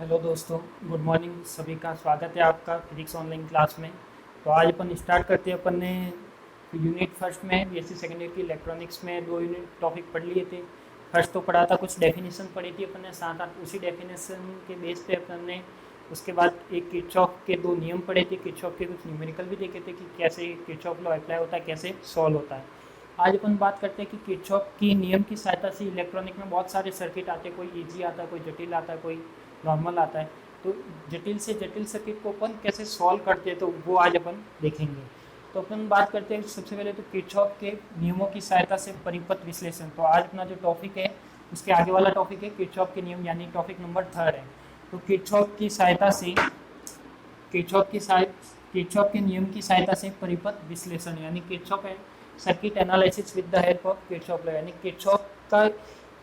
Hello दोस्तों, good morning. सभी का स्वागत है आपका फिजिक्स ऑनलाइन क्लास में। तो आज अपन स्टार्ट करते हैं। अपन ने यूनिट फर्स्ट में बीएससी सेकेंड ईयर की इलेक्ट्रॉनिक्स में दो यूनिट टॉपिक पढ़ लिए थे। फर्स्ट तो पढ़ा था, कुछ डेफिनेशन पढ़ी थी अपन ने, साथ साथ उसी डेफिनेशन के बेस पे अपन ने उसके बाद एक किरचॉफ के दो नियम पढ़े थे। किरचॉफ के कुछ न्यूमेरिकल भी देखे थे कि कैसे किरचॉफ लॉ अप्लाई होता है, कैसे सॉल्व होता है। आज अपन बात करते हैं कि किरचॉफ की नियम की सहायता से इलेक्ट्रॉनिक में बहुत सारे सर्किट आते हैं। कोई ईजी आता है, कोई जटिल आता है, कोई नॉर्मल आता है। तो जटिल से जटिल सर्किट को अपन कैसे सॉल्व करते हैं, तो वो आज अपन देखेंगे। तो अपन बात करते हैं सबसे पहले तो किरचॉफ के नियमों की सहायता से परिपथ विश्लेषण। तो आज अपना जो टॉपिक है उसके आगे वाला टॉपिक है किरचॉफ के नियम, यानी टॉपिक नंबर 3 है। तो किरचॉफ की सहायता से किरचॉफ की सहायता किरचॉफ के नियम की सहायता से परिपथ विश्लेषण, यानी किरचॉफ है circuit analysis with the help of Kirchhoff law. यानी किरचॉफ का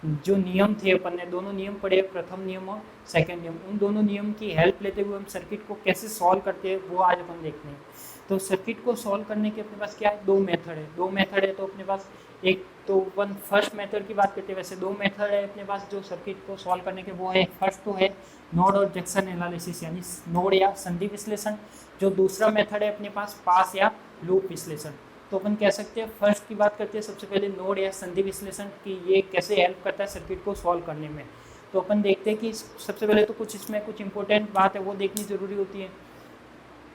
जो नियम थे, अपन ने दोनों नियम पढ़े, प्रथम नियम और सेकंड नियम। उन दोनों नियम की हेल्प लेते हुए हम सर्किट को कैसे सॉल्व करते हैं वो आज अपन देखते हैं। तो सर्किट को सॉल्व करने के अपने पास क्या है, दो मेथड है। तो अपने पास एक तो अपन फर्स्ट मेथड की बात करते हैं। वैसे दो मेथड है अपने पास जो सर्किट को सॉल्व करने के, वो है फर्स्ट तो है नोड और जंक्शन एनालिसिस, यानी नोड या संधि विश्लेषण। जो दूसरा मेथड है अपने पास पास या लूप विश्लेषण। तो अपन कह सकते हैं फर्स्ट की बात करते हैं सबसे पहले नोड या संधि विश्लेषण की, ये कैसे हेल्प करता है सर्किट को सॉल्व करने में। तो अपन देखते हैं कि सबसे पहले तो कुछ इसमें कुछ इंपॉर्टेंट बात है वो देखनी जरूरी होती है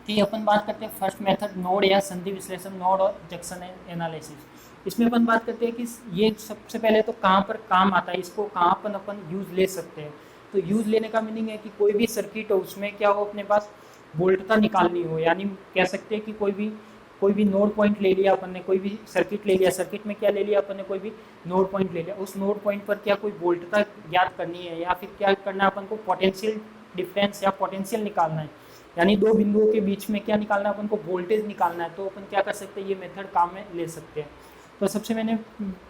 कि अपन बात करते हैं फर्स्ट मेथड नोड या संधि विश्लेषण, नोड और जंक्शन एनालिसिस। इसमें अपन बात करते हैं कि ये सबसे पहले तो कहाँ पर काम आता है, इसको कहाँ पर अपन यूज ले सकते हैं। तो यूज लेने का मीनिंग है कि कोई भी सर्किट हो उसमें क्या हो, अपने पास वोल्टता निकालनी हो। यानी कह सकते हैं कि कोई भी नोड पॉइंट ले लिया अपन ने, कोई भी सर्किट ले लिया, सर्किट में क्या ले लिया अपन ने, कोई भी नोड पॉइंट ले लिया। उस नोड पॉइंट पर क्या कोई वोल्टता ज्ञात करनी है, या फिर क्या करना है अपन को, पोटेंशियल डिफरेंस या पोटेंशियल निकालना है। यानी दो बिंदुओं के बीच में क्या निकालना है अपन को, वोल्टेज निकालना है। तो अपन क्या कर सकते हैं, ये मेथड काम में ले सकते हैं। तो सबसे मैंने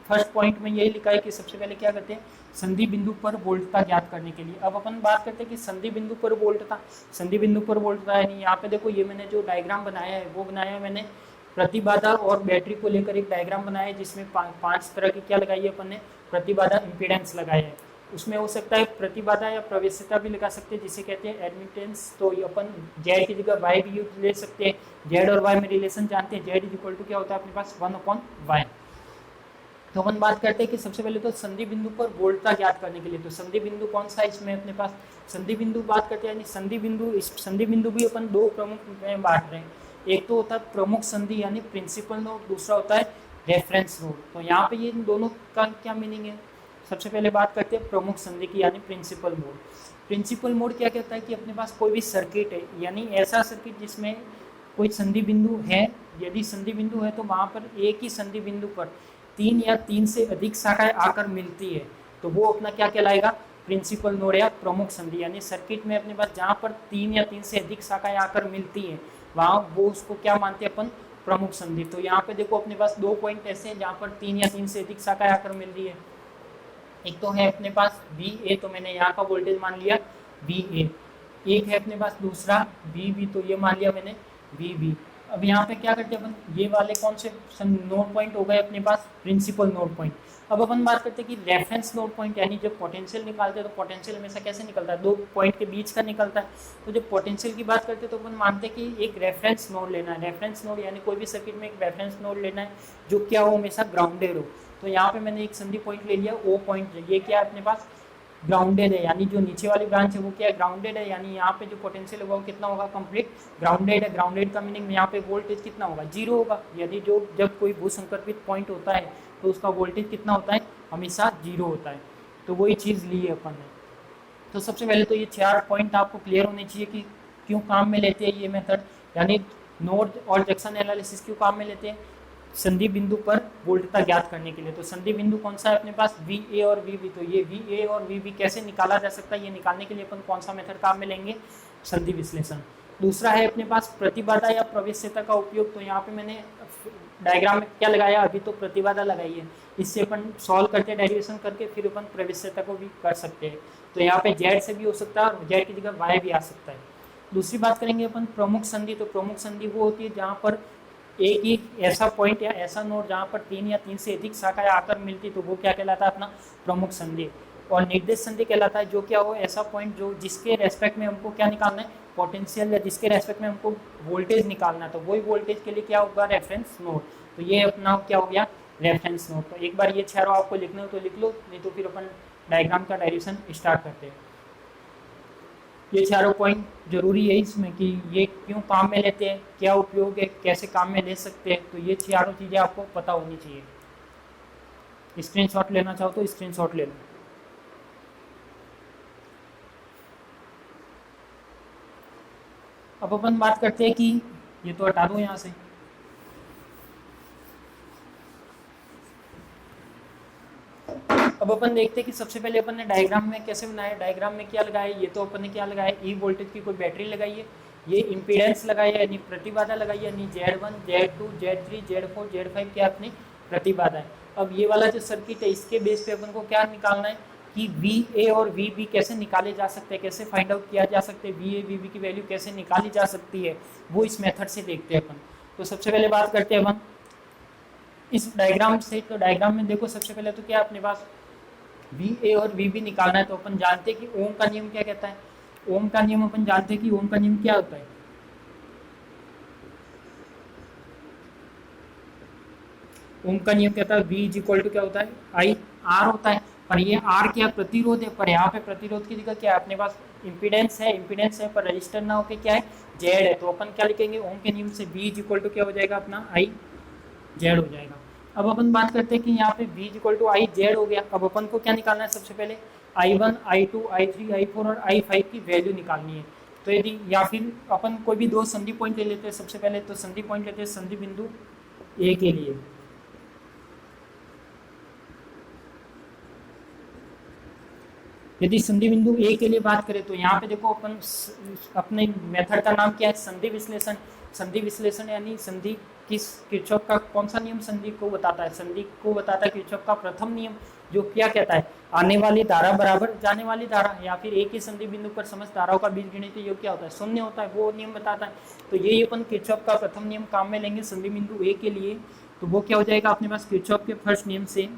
फर्स्ट पॉइंट में यही लिखा है कि सबसे पहले क्या करते हैं, संधि बिंदु पर वोल्टता ज्ञात करने के लिए। अब अपन बात करते हैं कि संधि बिंदु पर वोल्टता यानी यहाँ पे देखो, ये मैंने जो डायग्राम बनाया है वो बनाया है मैंने प्रतिबाधा और बैटरी को लेकर एक डायग्राम बनाया है, जिसमें पांच तरह की क्या लगाई है अपन ने, प्रतिबाधा इंपीडेंस लगाया है। उसमें हो सकता है प्रतिबाधा या प्रवेश्यता भी लगा सकते हैं, जिसे कहते हैं एडमिटेंस। तो अपन जेड की जगह वाई भी यूज ले सकते हैं। जेड और वाई में रिलेशन जानते हैं, जेड इज इक्वल टू क्या होता है अपने पास 1/y। तो अपन बात करते हैं कि सबसे पहले तो संधि बिंदु पर वोल्टता ज्ञात करने के लिए, तो संधि बिंदु कौन सा इसमें अपने पास, संधि बिंदु बात करते हैं यानी संधि बिंदु भी अपन दो प्रमुख में बांट रहे हैं। एक तो होता है प्रमुख संधि यानी प्रिंसिपल नोड, दूसरा होता है रेफरेंस नोड। तो यहाँ पे ये दोनों का क्या मीनिंग है, सबसे पहले बात करते हैं प्रमुख संधि की यानी प्रिंसिपल मोड। प्रिंसिपल मोड क्या कहता है कि अपने पास कोई भी सर्किट है, यानी ऐसा सर्किट जिसमें कोई संधि बिंदु है। यदि संधि बिंदु है तो वहां पर एक ही संधि बिंदु पर तीन या तीन से अधिक शाखाएं आकर मिलती है, तो वो अपना क्या कहलाएगा, प्रिंसिपल नोड या प्रमुख संधि। यानी सर्किट में अपने पास जहां पर तीन या तीन से अधिक शाखाएं आकर मिलती है, वहां वो उसको क्या मानते हैं अपन, प्रमुख संधि। तो यहाँ पे देखो अपने पास दो पॉइंट ऐसे हैं जहां पर तीन या तीन से अधिक शाखाएं आकर मिल रही है। एक तो है अपने पास वी ए, तो मैंने यहाँ का वोल्टेज मान लिया वी ए। एक है अपने पास दूसरा वी बी, तो ये मान लिया मैंने वी बी। अब यहाँ पे क्या करते हैं अपन, ये वाले कौन से नोड पॉइंट हो गए अपने पास, प्रिंसिपल नोड पॉइंट। अब अपन बात करते हैं कि रेफरेंस नोड पॉइंट, यानी जब पोटेंशियल निकालते हैं तो पोटेंशियल हमेशा कैसे निकलता है, दो पॉइंट के बीच का निकलता है। तो जब पोटेंशियल की बात करते हैं तो अपन मानते हैं कि एक रेफरेंस नोड लेना है। रेफरेंस नोड यानी कोई भी सर्किट में एक रेफरेंस नोड लेना है जो क्या हो, हमेशा ग्राउंडेड हो। तो यहाँ पे मैंने एक संधि पॉइंट ले लिया ओ पॉइंट, ये क्या है अपने पास, ग्राउंडेड है। यानी जो नीचे वाली ब्रांच है वो क्या है, ग्राउंडेड है। यानी यहाँ पे जो पोटेंशियल होगा वो कितना होगा, कंप्लीट ग्राउंडेड है। ग्राउंडेड का मीनिंग यहाँ पे वोल्टेज कितना होगा, जीरो होगा। यदि जब कोई भू संपर्कित पॉइंट होता है तो उसका वोल्टेज कितना होता है, हमेशा जीरो होता है। तो वही चीज़ ली है अपन ने। तो सबसे पहले तो ये चार पॉइंट आपको क्लियर होने चाहिए कि क्यों काम में लेते हैं ये मेथड, यानी नोड और जंक्शन एनालिसिस क्यों काम में लेते हैं, संधि बिंदु पर वोल्टता ज्ञात करने के लिए। तो संधि बिंदु कौन सा है अपने पास, वी ए और वी बी। तो ये वी ए और वी बी कैसे निकाला जा सकता है, ये निकालने के लिए अपन कौन सा मेथड काम में लेंगे, संधि विश्लेषण। दूसरा है अपने पास प्रतिबाधा या प्रवेश्यता का उपयोग। तो यहाँ पे मैंने डायग्राम में क्या लगाया, अभी तो प्रतिबाधा लगाई है। इससे अपन सॉल्व करते हैं डेरिवेशन करके, फिर अपन प्रवेश्यता को भी कर सकते हैं। तो यहाँ पे जेड से भी हो सकता है और जेड की जगह वाई भी आ सकता है। दूसरी बात करेंगे अपन प्रमुख संधि। तो प्रमुख संधि वो होती है जहाँ पर एक ही ऐसा पॉइंट या ऐसा नोड जहाँ पर तीन या तीन से अधिक शाखाएं आकर मिलती, तो वो क्या कहलाता है अपना प्रमुख संधि। और निर्देश संधि कहलाता है जो क्या हो, ऐसा पॉइंट जो जिसके रेस्पेक्ट में हमको क्या निकालना है, पोटेंशियल, या जिसके रेस्पेक्ट में हमको वोल्टेज निकालना है, तो वही वोल्टेज के लिए क्या होगा, रेफरेंस नोड। तो ये अपना क्या हो गया, रेफरेंस नोड। तो एक बार ये चारों आपको लिखना हो तो लिख लो, नहीं तो फिर अपन डायग्राम का डायरेक्शन स्टार्ट करते हैं। ये चारों पॉइंट जरूरी है इसमें कि ये क्यों काम में लेते हैं, क्या उपयोग है, कैसे काम में ले सकते हैं, तो ये चारों चीज़ें आपको पता होनी चाहिए। स्क्रीनशॉट लेना चाहो तो स्क्रीनशॉट ले लो। अब अपन बात करते हैं कि ये तो हटा दो यहाँ से। अब अपन देखते हैं कि सबसे पहले अपन ने डायग्राम में कैसे बनाया, डायग्राम में क्या लगाया, ये तो अपन ने क्या लगाया, ई वोल्टेज की कोई बैटरी लगाई है, ये इम्पीडेंस लगाई है यानी प्रतिबाधा लगाई है, यानी Z1 Z2 Z3 Z4 Z5 क्या अपनी प्रतिबाधा है। अब ये वाला जो सर्किट है इसके बेस पे अपन को क्या निकालना है कि VA और VB कैसे निकाले जा सकते हैं, कैसे फाइंड आउट किया जा सकते हैं, VA VB की वैल्यू कैसे निकाली जा सकती है, वो इस मेथड से देखते हैं अपन। तो सबसे पहले बात करते हैं अपन इस डायग्राम से। तो डायग्राम में देखो सबसे पहले तो क्या अपने पास VA और VB निकालना है, तो अपन जानते हैं कि ओम का नियम क्या कहता है, ओम का नियम अपन जानते हैं कि ओम का नियम क्या होता है, ओम का नियम कहता है V इज इक्वल टू क्या होता है, I R होता है। पर ये R क्या प्रतिरोध है, पर यहाँ पे प्रतिरोध की जगह क्या है अपने पास इम्पीडेंस है, पर रजिस्टर ना होके क्या है Z है। तो अपन क्या लिखेंगे ओम के नियम से V इज इक्वल टू क्या हो जाएगा अपना I Z हो जाएगा। अब अपन बात करते हैं कि यहाँ पे V equal to I Z हो गया। अब अपन को क्या निकालना है, सबसे पहले I1 I2 I3 I4 और I5 की वैल्यू निकालनी है। तो यदि या फिर अपन कोई भी दो संधि पॉइंट ले लेते हैं, सबसे पहले तो संधि पॉइंट लेते हैं संधि बिंदु A के लिए। यदि संधि बिंदु ए के लिए बात करें तो यहाँ पे देखो अपन अपने मेथड का नाम क्या है, संधि विश्लेषण। संधि विश्लेषण यानी संधि किस किरचॉफ का कौन सा नियम संधि को बताता है, संधि को बताता है किरचॉफ का प्रथम नियम, जो क्या कहता है आने वाली धारा बराबर जाने वाली धारा, या फिर एक ही संधि बिंदु पर समस्त धाराओं का बीजगणितीय योग क्या होता है, शून्य होता है, वो नियम बताता है। तो ये अपन किरचॉफ का प्रथम नियम काम में लेंगे संधि बिंदु ए के लिए। तो वो क्या हो जाएगा अपने पास किरचॉफ के फर्स्ट नियम से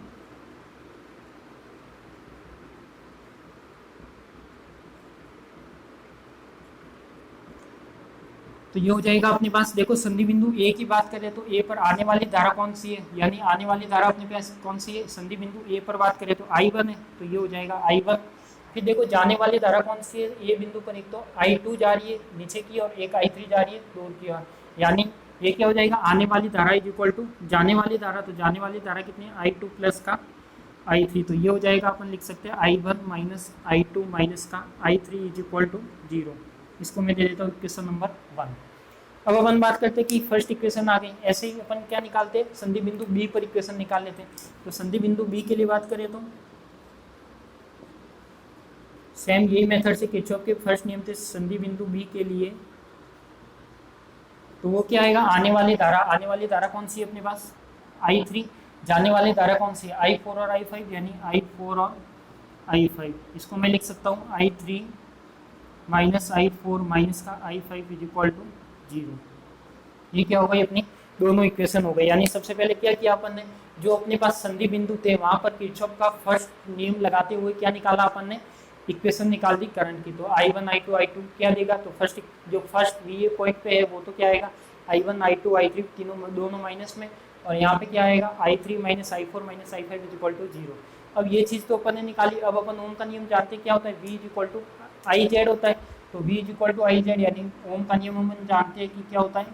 तो ये हो जाएगा अपने पास। देखो संधि बिंदु ए की बात करें तो ए पर आने वाली धारा कौन सी है, यानी आने वाली धारा अपने पास कौन सी है, संधि बिंदु ए पर बात करें तो I1 है, तो ये हो जाएगा I1। फिर देखो जाने वाली धारा कौन सी है ए बिंदु पर, एक तो I2 जा रही है नीचे की और एक I3 जा रही है दूर की ओर, यानी ये क्या हो जाएगा आने वाली धारा इज इक्वल टू जाने वाली धारा। तो जाने वाली धारा कितनी है I2 प्लस का I3, तो ये हो जाएगा अपन लिख सकते हैं I1 माइनस I2 माइनस का I3 इज इक्वल टू 0। इसको मैं दे देता हूँ इक्वेशन नंबर 1। अब अपन बात करते हैं कि फर्स्ट इक्वेशन आ गई, ऐसे ही अपन क्या निकालते हैं संधि बिंदु बी पर इक्वेशन निकाल लेते हैं। तो संधि बिंदु बी के लिए बात करें तो सेम यही मेथड से किरचॉफ के फर्स्ट नियम से संधि बिंदु बी के लिए तो वो क्या आएगा आने वाली धारा कौन सी है अपने पास I3, जाने वाली धारा कौन सी है I4 और I5, यानी I4 और I5। इसको मैं लिख सकता हूँ I3 माइनस I4 माइनस का I5 इज इक्वल टू 0। ये क्या हो गई अपनी दोनों इक्वेशन हो गई। यानी सबसे पहले क्या किया अपन ने, जो अपने पास संधि बिंदु थे वहां पर किरचॉफ का फर्स्ट नियम लगाते हुए क्या निकाला अपन ने, इक्वेशन निकाल दी करंट की। तो I1 I2 I2 क्या देगा, तो फर्स्ट VA पॉइंट पे है वो तो क्या आएगा I1 I2 I3 तीनों दोनों माइनस में, और यहाँ पे क्या आएगा I3 minus I4 minus I5 is equal to 0। अब ये चीज़ तो अपन ने निकाली। अब अपन ओम का नियम जानते क्या होता है, V is equal to IZ होता है। तो V is equal to IZ, यानी ओम का नियम हम जानते हैं कि क्या होता है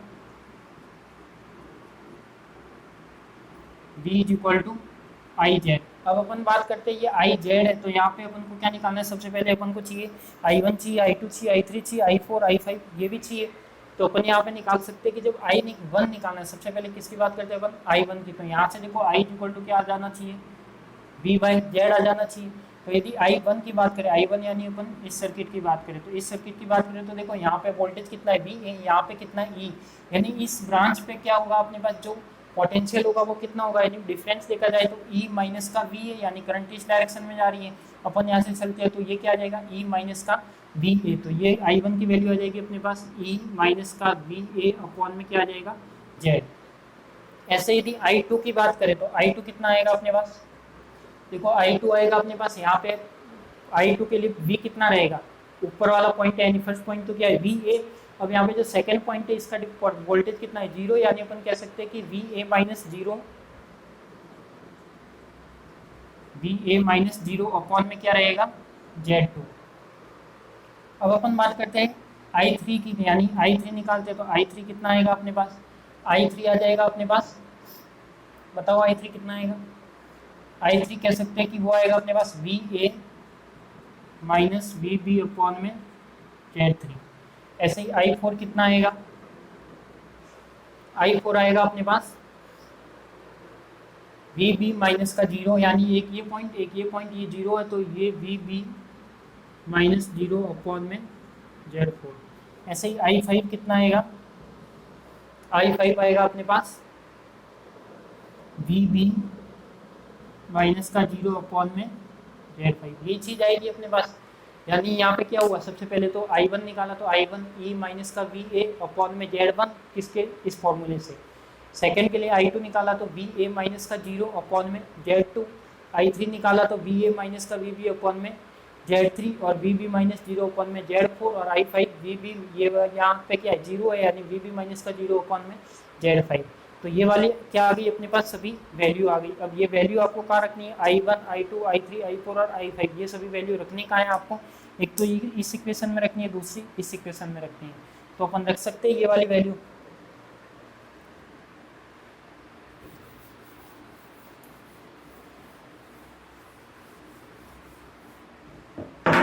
V is equal to IZ। अब अपन बात करते हैं ये IZ है, तो यहाँ पे अपन को क्या निकालना है, सबसे पहले अपन को चाहिए I1 चाहिए I2 चाहिए I3 चाहिए I4 I5 ये भी चाहिए। तो अपन यहाँ पे निकाल सकते हैं कि जब I1 निकालना है, सबसे पहले किसकी बात करते हैं अपन I1 की। तो यहाँ से देखो I इक्वल टू क्या आ जाना चाहिए V बाई Z आ जाना चाहिए। तो यदि I1 की बात करें, I1 यानी अपन इस सर्किट की बात करें, तो इस सर्किट की बात करें तो देखो यहाँ पे वोल्टेज कितना है V, यहाँ पे कितना है E, यानी इस ब्रांच पे क्या होगा अपने पास जो पोटेंशियल होगा वो कितना होगा, यानी डिफरेंस देखा जाए तो E माइनस का V है, यानी करंट इस डायरेक्शन में जा रही है। अपन यहाँ से चलते हैं तो ये क्या आ जाएगा E माइनस का VA। तो ये I1 की वैल्यू आ जाएगी अपने पास E माइनस का VA अपॉन में क्या आ जाएगा Z। ऐसे यदि I2 की बात करें तो I2 कितना आएगा अपने पास, देखो I2 आएगा अपने पास यहाँ पे I2 के लिए V कितना रहेगा, ऊपर वाला पॉइंट है यानी फर्स्ट पॉइंट तो क्या है VA। अब यहाँ पे जो सेकंड पॉइंट है इसका वोल्टेज कितना है 0, यानी अपन कह सकते हैं कि VA माइनस जीरो अपॉन में क्या रहेगा Z2। अब अपन बात करते हैं I3 की, यानी I3 निकालते हैं तो I3 कितना आएगा अपने पास, I3 आ जाएगा अपने पास, बताओ I3 कितना आएगा। I3 कह सकते हैं कि वो आएगा अपने पास VA माइनस VB अपॉन में Z3। ऐसे ही I4 कितना आएगा, I4 आएगा अपने पास VB माइनस का 0, यानी एक ये पॉइंट ये 0 है तो ये VB माइनस 0 अपॉन में Z4। ऐसे ही I5 कितना आएगा, I5 आएगा अपने पास VB माइनस का 0 अपॉन में Z5। ये चीज़ आएगी अपने पास। यानी यहाँ पे क्या हुआ, सबसे पहले तो I1 निकाला तो I1 E माइनस का VA अपॉन में Z1 किसके, इस फॉर्मूले से। सेकंड के लिए I2 निकाला तो VA माइनस का 0 अपॉन में Z2। I3 निकाला तो VA माइनस का VB अपॉन में Z3 और VB माइनस 0 अपॉन में Z4। और I5 VB ये यहाँ पे क्या है 0 है, यानी VB माइनस का 0 अपॉन में Z5। तो ये वाली क्या आ गई अपने पास, सभी वैल्यू आ गई। अब ये वैल्यू आपको कहाँ रखनी है, I1 I2 I3 I4 और I5, ये सभी वैल्यू रखनी कहाँ है आपको, एक तो इस इक्वेशन में रखनी है, दूसरी इस इक्वेशन में रखनी है। तो अपन रख सकते हैं ये वाली वैल्यू।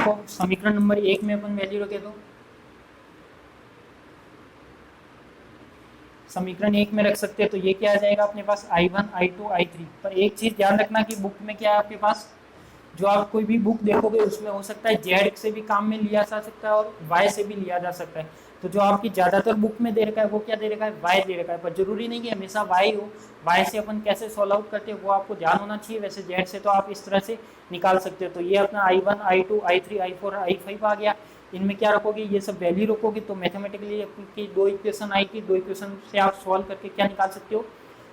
तो समीकरण नंबर 1 में अपन वैल्यू रखे तो समीकरण 1 में रख सकते हैं, तो ये क्या आ जाएगा अपने पास I1 I2 I3। पर एक चीज ध्यान रखना कि बुक में क्या है आपके पास, जो आप कोई भी बुक देखोगे उसमें हो सकता है Z से भी काम में लिया जा सकता है और Y से भी लिया जा सकता है। तो जो आपकी ज़्यादातर बुक में दे रखा है वो क्या दे रखा है, Y दे रखा है, पर जरूरी नहीं कि हमेशा Y हो। Y से अपन कैसे सॉल्व आउट करते हैं वो आपको ध्यान होना चाहिए। वैसे Z से तो आप इस तरह से निकाल सकते हो। तो ये अपना I1 I2 I3 I4 I5 आ गया। इनमें क्या रखोगे, ये सब वैल्यू रखोगे तो मैथमेटिकली की दो इक्वेशन आएगी, दो इक्वेशन से आप सॉल्व करके क्या निकाल सकते हो,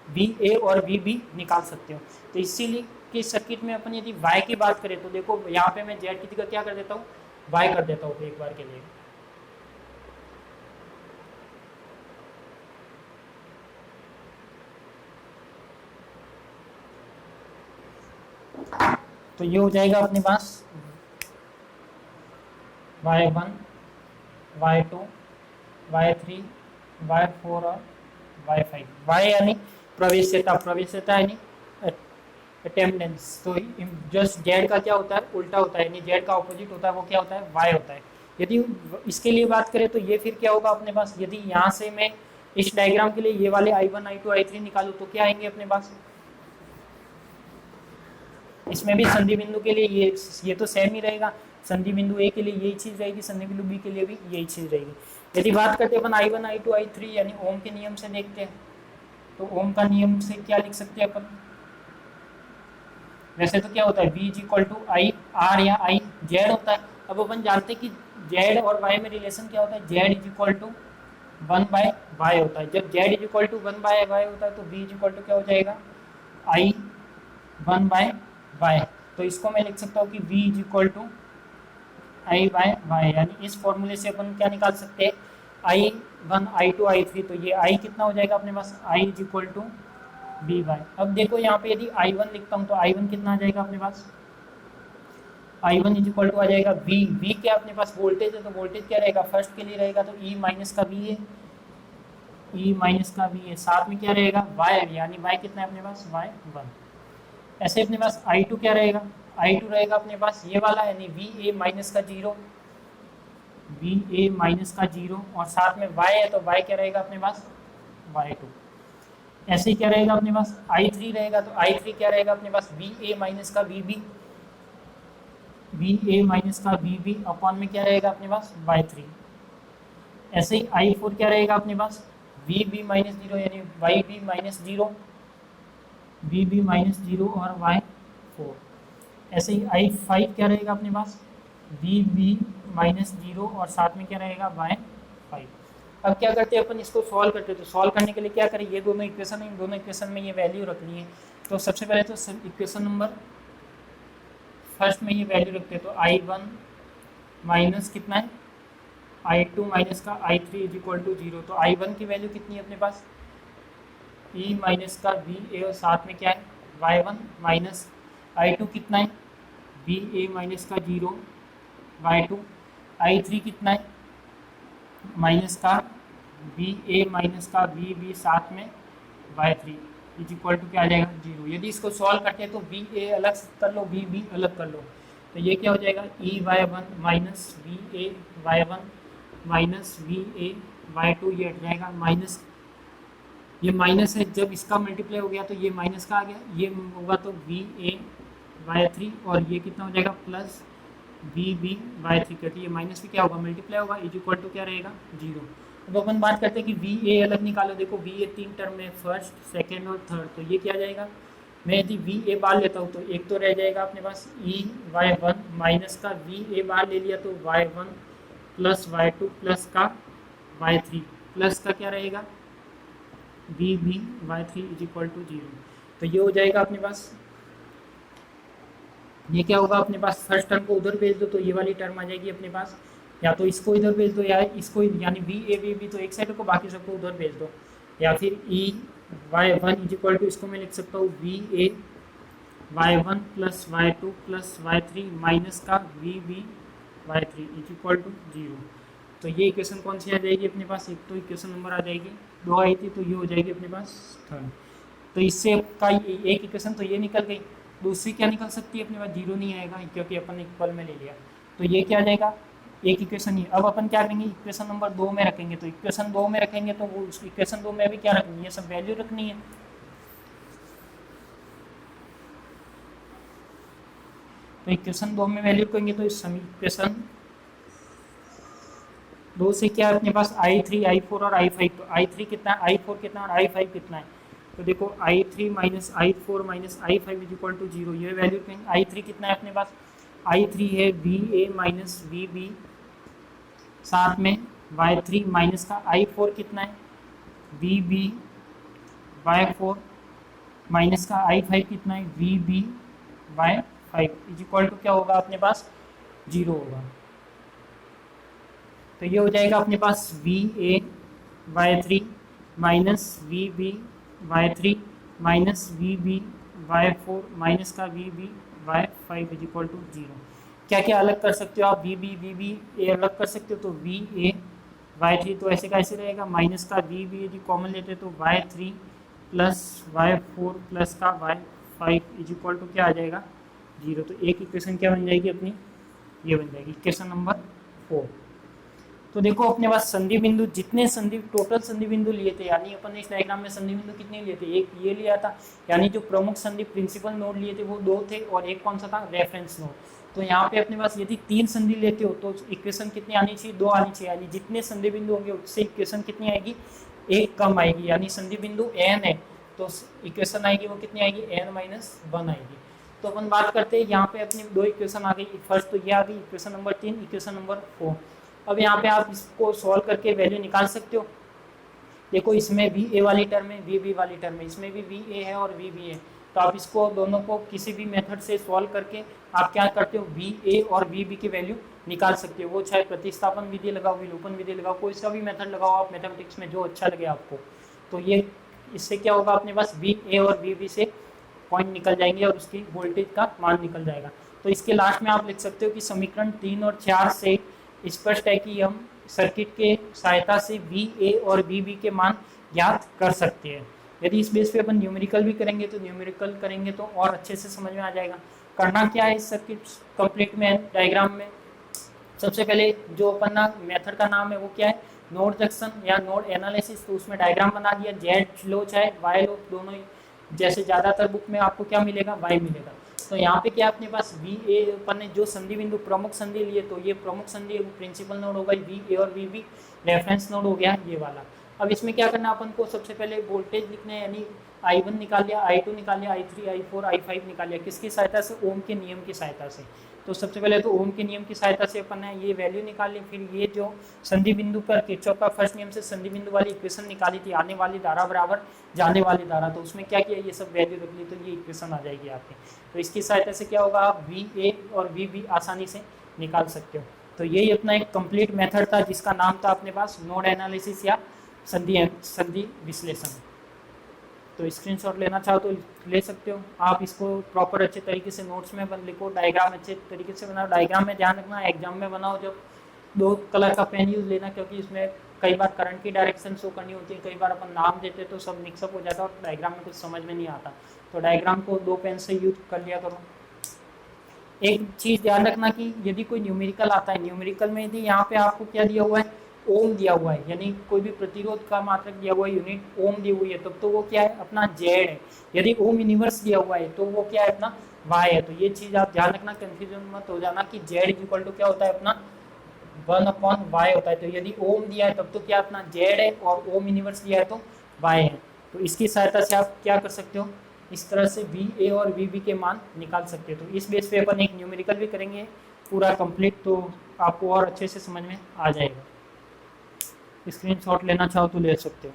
VA और VB निकाल सकते हो। तो इसीलिए कि सर्किट में अपन यदि Y की बात करें तो देखो यहाँ पे मैं Z की जगह क्या कर देता हूँ, Y कर देता हूँ एक बार के लिए। तो ये हो जाएगा अपने पास Y1 Y2 Y3 Y4 और Y5। Y यानी प्रवेश्यता यानी अटेम्प्टेंस। तो जस्ट Z का क्या होता है, उल्टा होता है, यानी Z का ऑपोजिट होता है, वो क्या होता है, Y होता है। यदि इसके लिए बात करें तो ये फिर क्या होगा अपने पास, यदि यहाँ से मैं इस डायग्राम के लिए ये वाले I1 I2 I3 निकालूं तो क्या आएंगे अपने पास, इसमें भी संधि बिंदु के लिए ये तो सेम ही रहेगा। संधि बिंदु ए के लिए यही चीज रहेगी, संधि बिंदु बी के लिए भी यही चीज रहेगी। यदि बात करते हैं अपन I1 I2 I3 यानी ओम के नियम से देखते हैं, तो ओम का नियम से क्या लिख सकते हैं अपन, वैसे तो क्या होता है V is equal to I R या आई जेड होता है। अब अपन जानते हैं कि जेड और वाई में रिलेशन क्या होता है, Z is equal to 1/y होता है। जब Z is equal to 1/y होता है तो V इज इक्वल टू क्या हो जाएगा, I 1/y। तो इसको मैं लिख सकता हूँ कि V is equal to I/y, यानी इस फॉर्मूले से अपन क्या निकाल सकते हैं, I1 I2 I3। तो ये I कितना हो जाएगा अपने पास, I is equal to V/। अब देखो यहाँ पे यदि I1 लिखता हूँ तो I1 कितना आ जाएगा अपने पास, I1 इज इक्वल टू आ जाएगा V क्या अपने पास वोल्टेज है, तो वोल्टेज क्या रहेगा, फर्स्ट के लिए रहेगा तो E माइनस का V है, E माइनस का V है, साथ में क्या रहेगा Y, यानी Y कितना है अपने पास, Y1। ऐसे अपने पास I2 क्या रहेगा, I2 रहेगा अपने पास ये वाला, यानी VA माइनस का 0, VA माइनस का 0 और साथ में Y है तो Y क्या रहेगा अपने पास, Y2। ऐसे ही क्या रहेगा अपने पास I3 रहेगा, तो I3 क्या रहेगा अपने पास VA माइनस का VB, VA माइनस का VB अपॉन में क्या रहेगा अपने पास Y3। ऐसे ही I4 क्या रहेगा अपने पास VB माइनस 0 यानी YB माइनस 0, VB माइनस 0 और Y4। ऐसे ही I5 क्या रहेगा अपने पास VB माइनस 0 और साथ में क्या रहेगा Y5। अब क्या करते हैं अपन, इसको सॉल्व करते हैं। तो सॉल्व करने के लिए क्या करें, ये दोनों इक्वेशन, इन दोनों इक्वेशन में ये वैल्यू रखनी है। तो सबसे पहले तो इक्वेशन नंबर फर्स्ट में ये वैल्यू रखते हैं, तो I1 माइनस कितना है I2 माइनस का I3 इज इक्वल टू 0। तो I1 की वैल्यू कितनी है अपने पास E माइनस का VA और साथ में क्या है Y1 माइनस I2 कितना है VA माइनस का 0 Y2, I3 कितना है माइनस का VA माइनस का VB साथ में Y3 इज इक्वल टू क्या आ जाएगा 0। यदि इसको सॉल्व करते हैं तो VA अलग कर लो VB अलग कर लो, तो ये क्या हो जाएगा EY1 minus VA Y1 minus VA Y2, ये हट जाएगा माइनस, ये माइनस है जब इसका मल्टीप्लाई हो गया तो ये माइनस का आ गया, ये होगा तो VA Y3 और ये कितना हो जाएगा प्लस VB Y3 करके ये माइनस भी क्या होगा मल्टीप्लाई होगा इज इक्वल टू क्या रहेगा 0। अब अपन बात करते हैं कि VA अलग निकालो, देखो VA 3 टर्म में फर्स्ट सेकेंड और थर्ड, तो ये क्या जाएगा, मैं यदि VA बाहर लेता हूँ तो एक तो रह जाएगा अपने पास EY1 माइनस का VA बाहर ले लिया तो Y1 प्लस Y2 प्लस का Y3 प्लस का क्या रहेगा VB Y3 is equal to 0। तो ये हो जाएगा अपने पास, ये क्या होगा अपने पास फर्स्ट टर्म को उधर भेज दो तो ये वाली टर्म आ जाएगी अपने पास, या तो इसको इधर भेज दो या इसको, यानी VA तो एक साइड को बाकी सबको उधर भेज दो, या फिर EY1 इज इक्वल टू इसको मैं लिख सकता हूँ VA Y1 plus Y2 plus Y3 minus का VB Y3 is equal to 0। तो ये इक्वेशन कौन सी आ जाएगी अपने पास, एक तो इक्वेशन नंबर आ जाएगी, दो आई थी तो ये हो जाएगी अपने पास थर्ड। तो इससे का एक इक्वेशन तो ये निकल गई, दूसरी क्या निकल सकती है अपने पास 0 नहीं आएगा क्योंकि अपन इक्वल में ले लिया, तो ये क्या आ जाएगा एक इक्वेशन ही। अब अपन क्या करेंगे इक्वेशन नंबर 2 में रखेंगे, तो इक्वेशन 2 में रखेंगे तो वो उस इक्वेशन 2 में अभी क्या रखनी है, ये सब वैल्यू रखनी है। तो इक्वेशन 2 में वैल्यू करेंगे तो इस इक्वेशन 2 से क्या है अपने पास I3 I4 और I5, तो I3 कितना है I4 कितना और I5 कितना है, तो देखो I3 minus I4 minus I5 is equal to 0। ये वैल्यू कहेंगे I3 कितना है अपने पास I3 है VA माइनस VB साथ में Y3 माइनस का I4 कितना है VB Y4 माइनस का I5 कितना है VB Y5 is equal to क्या होगा अपने पास 0 होगा। तो ये हो जाएगा अपने पास VA Y3 minus VB Y3 minus VB Y4 minus का VB Y5 is equal to 0। क्या क्या अलग कर सकते हो आप, VB A अलग कर सकते हो, तो VA Y3 तो ऐसे का ऐसे रहेगा, माइनस का VB यदि कॉमन लेते तो Y3 प्लस Y4 प्लस का Y5 इज इक्वल टू क्या आ जाएगा 0। तो एक इक्वेशन क्या बन जाएगी अपनी, ये बन जाएगी इक्वेशन नंबर 4। तो देखो अपने पास संधि बिंदु, जितने संधि टोटल संधि बिंदु लिए थे, यानी अपन ने इस डायग्राम में संधि बिंदु कितने लिए थे, एक ये लिया था, यानी जो प्रमुख संधि प्रिंसिपल नोड लिए थे वो 2 थे और एक कौन सा था रेफरेंस नोड। तो यहाँ पे अपने पास यदि 3 संधि लेते हो तो इक्वेशन कितनी आनी चाहिए 2 आनी चाहिए, यानी जितने संधि बिंदु होंगे उससे इक्वेशन कितनी आएगी एक कम आएगी, यानी संधि बिंदु n है तो इक्वेशन आएगी वो कितनी आएगी n-1 आएगी। तो अपन बात करते हैं यहाँ पे अपनी 2 इक्वेशन आ गई, फर्स्ट तो ये आ गई इक्वेशन नंबर 3, इक्वेशन नंबर 4। अब यहाँ पे आप इसको सॉल्व करके वैल्यू निकाल सकते हो। देखो इसमें भी ए वाली टर्म है VB वाली टर्म है, इसमें भी VA है और VB है, तो आप इसको दोनों को किसी भी मेथड से सॉल्व करके आप क्या करते हो VA और VB की वैल्यू निकाल सकते हो। वो चाहे प्रतिस्थापन विधि लगाओ, विलोपन विधि लगाओ, कोई सा भी मेथड लगाओ आप मैथमेटिक्स में जो अच्छा लगे आपको। तो ये इससे क्या होगा अपने पास VA और VB से पॉइंट निकल जाएंगे और उसकी वोल्टेज का मान निकल जाएगा। तो इसके लास्ट में आप लिख सकते हो कि समीकरण 3 और 4 से स्पष्ट है कि हम सर्किट के सहायता से VA और VB के मान ज्ञात कर सकते हैं। यदि इस बेस पे अपन न्यूमेरिकल भी करेंगे तो न्यूमेरिकल करेंगे तो और अच्छे से समझ में आ जाएगा। करना क्या है इस सर्किट कंप्लीट में डायग्राम में, सबसे पहले जो अपन ना मेथड का नाम है वो क्या है नोड जंक्शन या नोड एनालिसिस। तो उसमें डायग्राम बना दिया, जेड लो चाहे वाई लो, दोनों ही जैसे ज़्यादातर बुक में आपको क्या मिलेगा वाई मिलेगा। तो यहाँ पे क्या अपने पास VA अपन ने जो संधि बिंदु प्रमुख संधि लिए, तो ये प्रमुख संधि वो प्रिंसिपल नोड होगा VA और VB, रेफरेंस नोड हो गया ये वाला। अब इसमें क्या करना अपन को, सबसे पहले वोल्टेज लिखना है, यानी I1 निकाल लिया, I2 निकाल लिया, I3, I4, I5 निकाल लिया, किसकी सहायता से? ओम के नियम की सहायता से। तो सबसे पहले तो ओम के नियम की सहायता से अपन ने ये वैल्यू निकाल ली, फिर ये जो संधि बिंदु पर किरचॉफ का फर्स्ट नियम से संधि बिंदु वाली इक्वेशन निकाली थी, आने वाली धारा बराबर जाने वाली धारा, तो उसमें क्या किया, ये सब वैल्यू रख ली, तो ये इक्वेशन आ जाएगी आपकी। तो इसकी सहायता से क्या होगा, आप VA और VB आसानी से निकाल सकते हो। तो यही अपना एक कंप्लीट मेथड था जिसका नाम था अपने पास नोड एनालिसिस या संधि विश्लेषण। तो स्क्रीनशॉट लेना चाहो तो ले सकते हो आप, इसको प्रॉपर अच्छे तरीके से नोट्स में लिखो, डायग्राम अच्छे तरीके से बनाओ। डायग्राम में ध्यान रखना, एग्जाम में बनाओ जब 2 कलर का पेन यूज लेना, क्योंकि इसमें कई बार करंट की डायरेक्शन शो करनी होती है, कई बार अपन नाम देते तो सब मिक्सअप हो जाता है और डायग्राम में कुछ समझ में नहीं आता। तो डायग्राम को 2 पेन से यूज कर लिया करो। एक चीज़ ध्यान रखना कि यदि कोई न्यूमेरिकल आता है, न्यूमेरिकल में यदि यहाँ पे आपको क्या दिया हुआ है, ओम दिया हुआ है, यानी कोई भी प्रतिरोध का मात्रक दिया हुआ है, यूनिट ओम दी हुई है, तब तो वो क्या है, अपना जेड है। यदि ओम यूनिवर्स दिया हुआ है तो वो क्या है, अपना वाई है। तो ये चीज़ आप ध्यान रखना, कंफ्यूजन मत हो जाना कि जेड इक्वल टू क्या होता है, अपना 1/y होता है। तो यदि ओम दिया है तब तो क्या अपना जेड है, और ओम यूनिवर्स दिया है तो वाई है। तो इसकी सहायता से आप क्या कर सकते हो, इस तरह से VA और VB के मान निकाल सकते हो। तो इस बेस पे अपन एक न्यूमेरिकल भी करेंगे पूरा कंप्लीट, तो आपको और अच्छे से समझ में आ जाएगा। स्क्रीनशॉट लेना चाहो तो ले सकते हो।